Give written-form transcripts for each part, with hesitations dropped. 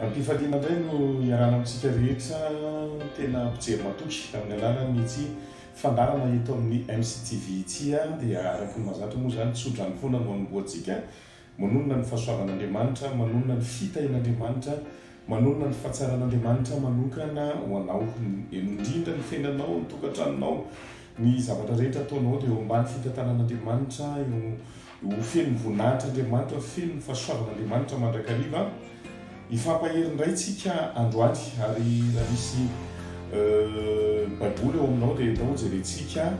Ampifaliana indray no iarana amintsika rehetra tena mpijery matoky amin'ny alalany ity fandarana eto amin'ny MCTV ity dia araky ny mazatra moa zany tsodrany foana no anomboantsika manonona ny fahasoavan'Andriamanitra, manonona ny fitahin'Andriamanitra, manonona ny fahatsaran'Andriamanitra manokana ho anao, indrindra ny fiainanao, ny tokantranonao, ny zavatra rehetra ataonao dia eo ambany fitantanan'Andriamanitra, eo feno voninahitran'Andriamanitra, feno fahasoavan'Andriamanitra mandrakariva. Ifampahery indray tsika androany ary raha misy baiboly eo aminao dia atao jerentsika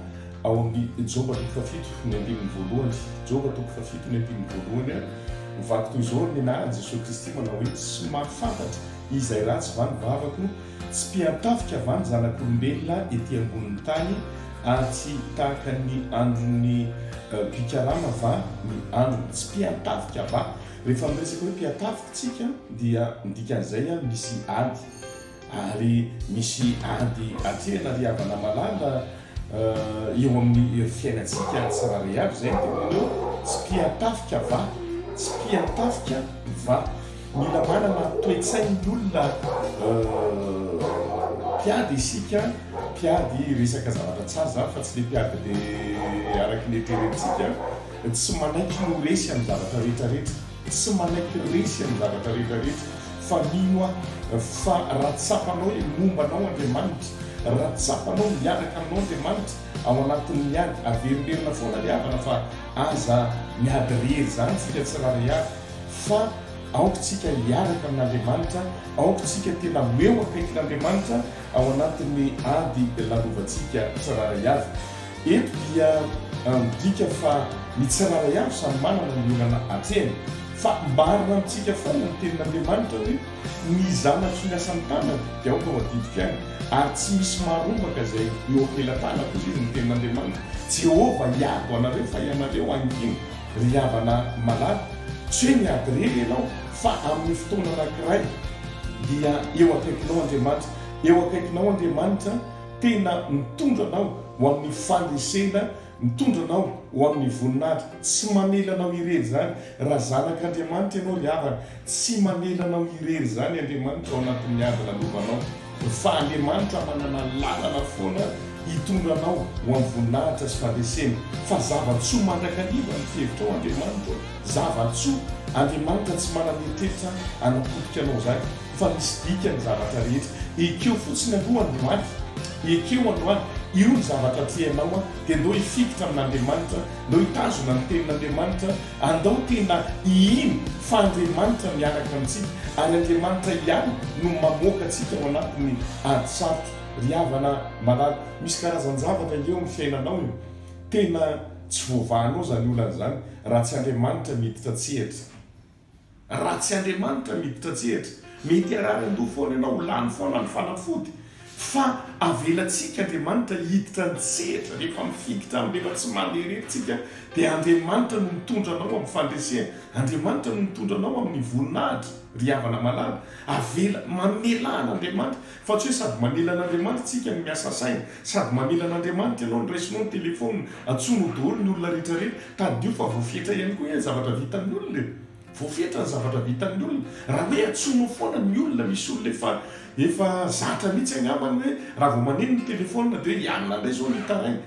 ao amin'ny Joba 7 ny andiminy voalohany. Joba 7 ny andiminy voalohany mivaky toy izao ny anaran'i Jesosy Kristy manao hoe tsy mahafantatra izay ratsy va ny vavako, tsy mpiatafika va ny zanak'olombelona ety ambonin'ny tany, tsy tahaka ny andron'ny mpikarama va ny androny, tsy mpiatafika va. Rehefa miresaka hoe mpiatafikatsika dia ndikan'izay misy ady ary misy ady atỳ nariavana malala eo amin'ny fiainantsika tsirairay avy zay teo tsy mpiatafika va, tsy mpiatafika va. Mila manana toe-tsain'olona mpiady isika, mpiady resaka zavatra tsara fa tsy le mpiady le araky le terentsika, tsy manaiky no resy amin'ny zavatra rehetrarehetra, tsy manaiky resy amin'ny zavatra rehetrarehetra fa mino fa ratsapanao mombanao Andriamanitra, ratsapanao miaraka aminao Andriamanitra ao anatin'ny miady averiberina foana le havana fa aza miady rery zany tsika tsiraray avy fa aokotsika miaraka amin'Andriamanitra, aokotsika tena meo akaikin'Andriamanitra ao anatin'ny ady lalovantsika tsiraray avy. Eto dia midika fa ny tsiraray avy samy manana ny olana atseny fa mbarina amintsika foana ny tenin'Andriamanitra hoe ny zanatry ny asan'ny tanana dia aoka ho adidika any ary tsy misy marombaka izay eo ampelatana kozy izy ny tenin'Andriamanitra. Jehova iabo anareo fa ianareo anginy ry havana malady, tsy hoe miady rery ianao fa amin'ny fotoana anankiray dia eo akaikinao Andriamanitra, eo akaikinao Andriamanitra tena mitondra anao ho amin'ny fandresena, mitondra anao ho amin'ny voninahitra, tsy manelanao irery zany raha zanak'Andriamanitra ianao ry havana, tsy manelanao irery zany Andriamanitra ao anatin'ny ady lalovanao fa Andriamanitra manana lalana foana hitondra anao ho amin'ny voninahitra sy fandresena fa zavatsoa mandrakariva ny fihevitra ao Andriamanitra, zavatsoa. Andriamanitra tsy manamietreritra anapotika anao zany fa misy dika ny zavatra rehetra ekeo fotsiny aloha androany, ekeo androany io ny zavatra tianao dia andao hifikitra amin'Andriamanitra, andao hitazona ny tenin'Andriamanitra, andao tena ino fa Andriamanitra miaraka amintsika ary Andriamanitra ihany no mamoaka antsika ao anatin'ny ady sarotra. Ry havana malady, misy karazan-javatra eo amin'ny fiainanao io tena tsy voavahanao zany olana zany raha tsy Andriamanitra miditra tsehatra, raha tsy Andriamanitra miditra tsehatra mety arary andoha foana ianao lany foana ny fanafody fa avelantsika Andriamanitra hiditra ny tsehatra rehefa mifikitra amin'rehefa tsy mandeha rerytsika dia Andriamanitra no mitondra anao amin'ny fandresena, Andriamanitra no mitondra anao amin'ny voninahitra. Ry havana malala, avela mamelan'Andriamanitra fa tsy hoe sady mamelan'Andriamanitra tsika ny miasa saina, sady mamelan'Andriamanitra ianao ny raisinao ny telefona, antsono daholo ny olona rehetrarehetra, tadio fa voafetra ihany koa zavatra vitan'ny olona, voafetra ny zavatra vitan'ny olona. Raha hoe antsono foana ny olona, misy olona efa zatra mihitsy angambany hoe raha vao maneno ny telefona dia ianona indray zao ny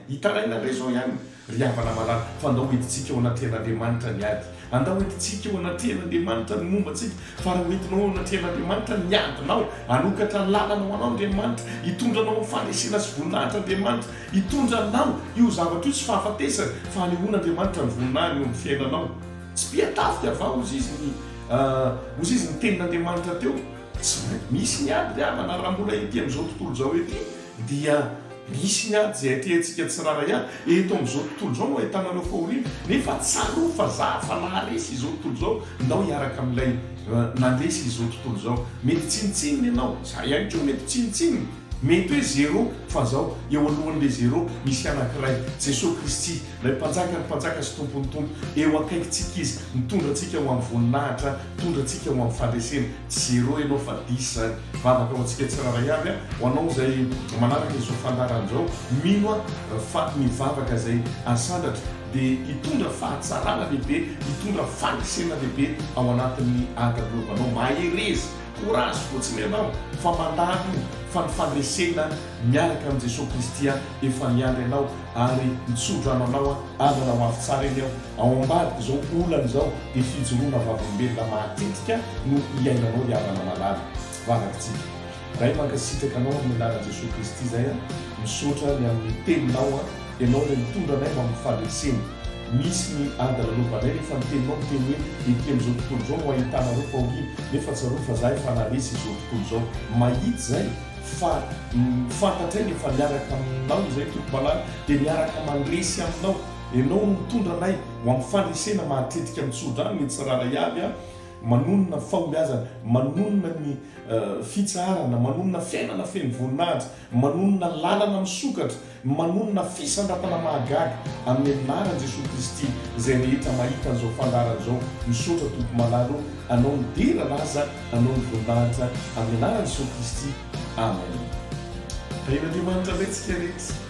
hitaraina indray zao ihany. Ry havana malala, fa andao hoentintsika eo anaten'Andriamanitra ny ady, andao hoentintsika eo anaten'Andriamanitra ny mombantsika fa raha hoentinao eo anaten'Andriamanitra ny adinao, hanokatra ny lalana ho anao Andriamanitra, hitondra anao amin'ny fandresena sy voninahitra Andriamanitra, hitondra anao io zavatra io tsy fahafatesana fa hanehoan'Andriamanitra ny voninahiny eo amin'ny fiainanao. Tsy mpiatafika va ozy izy ny tenin'Andriamanitra teo, tsy misy ny ady ry havana raha mbola ety amin'izao tontolo zao ety dia misy ny ady zay atehantsika tsiraray avy eto amin'izao tontolo zao no ahitanareo fahoriana nefa tsaro fa za fa naharesy izao tontolo zao ndao hiaraka amin'ilay nandresy izao tontolo zao. Mety tsinitsininy ianao, za ihany koa mety tsinitsininy, mety hoe zéro fa zao eo alohan'le zéro misy anankiray Jesosy Kristy ilay mpanjaka sy tompony tompo eo akaikintsika izy mitondra antsika ho amin'ny voninahitra, mitondra antsika ho amin'ny fandresena. Zéro ianao fa 10 zany. Vavaka ho antsika tsiraray avy ho anao izay manaraka izao fandaran'izao mino fa ny vavaka izay asandatra dia hitondra fahatsarana lehibe, hitondra fandresena lehibe ao anatin'ny ady lalovanao, mahereza courage fotsiny ianao fa mandany fa ny fandresena miaraka amin'ny Jesosy Kristy efa niandry ianao ary mitsodro ananao azanao avy tsara eny ao ambadika zao olana zao dia fijoroana vavolombelona matetika no iainanao iavana malala vavakytsika ray mankasitraka anao amin'ny lalana Jesosy Kristy zay misaotra ny amin'ny teninao ianao ilay mitondra anay amin'ny fandresena misy ny andalalovanay rehefa niteninao miteny hoe ety amin'izao tontolo zao no ahitanareo paoliny nefa tsaroa fa zahay fa naresy izao tontolo zao mahity zay fa fantatray nefa miaraka aminao zay tompo-malala dia miaraka mandresy aminao ianao mitondra anay ho amin'ny fandresena matetika mitsodrano mety tsarara iaby manonona fahombiazana manonona ny fitsarana manonona fiainana feno voninahitra manonona lalana misokatra manonona fisandrapana mahagaga amin'ny anaran Jesosy Kristy izay rehetra mahita an'izao fandarana zao misaotra tompo-malala anao midera raza anao ny voninahitra amin'ny anaran Jesosy Kristy amen. Rehefa Andriamanitra ve tsika rehetra